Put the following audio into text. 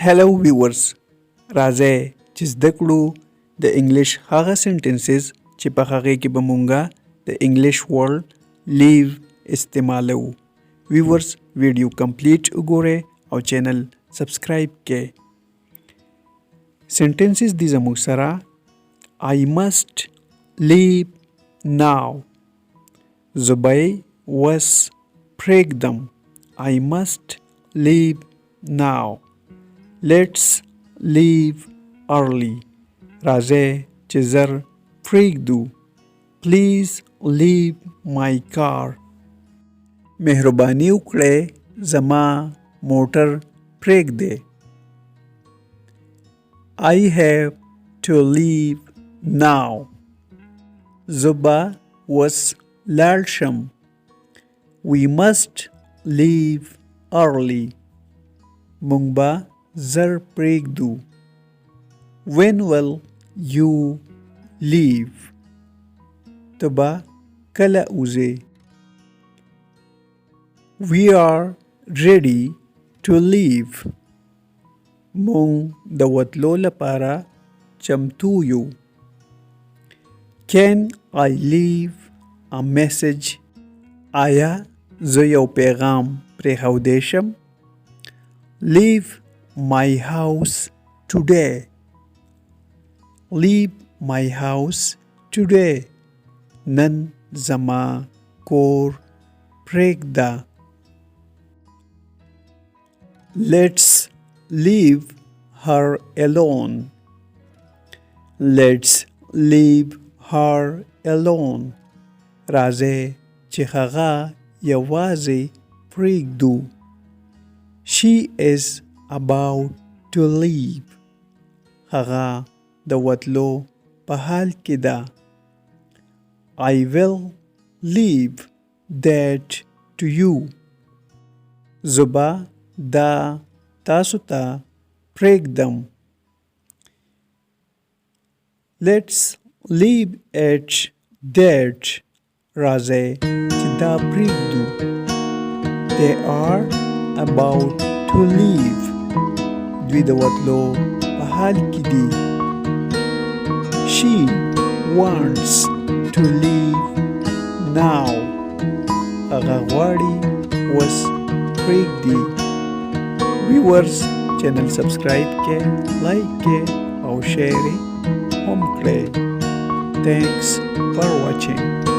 Hello viewers. راځئ چې زده کړو د انګلیش هغه سنټنسز چې په هغه کې به مونږه د انګلیش ورډ لیو استعمالو. ویورز ویډیو کمپلیټ وګورئ او چینل سبسکرایب کړئ. سنټنسز دي زموږ سره I must leave now. زبای وس پرېږدم. I must leave now. Let's leave early. راځئ چې زر پرېږدو. Please leave my car. مهرباني وکړئ زما موټر پرېږدئ. I have to leave now. زه به اوس لاړ شم. We must leave early. موږ به زر پرېږدو. When will you leave? ته به کله وځې. We are ready to leave. موږ د وتلو لپاره چمتو یو. Can I leave a message? آیا زه یو پیغام پرېښودی شم؟ Leave my house today. Leave my house today. نن زما کور پرېږده. Let's leave her alone. Let's leave her alone. راځئ چې هغه یوازې پرېږدو. She is about to leave. هغه د وتلو په حال کې ده. I will leave that to you. زه به دا تاسو ته پرېږدم. Let's leave it that. راځئ چې دا پرېږدو. They are about to leave. دوی د وتلو په حال کې دي. She wants to leave now. هغه غواړي اوس پرېږدي. ویورز چینل سبسکرایب کړئ، لایک کړئ او شیر یې هم کړئ. Thanks for watching.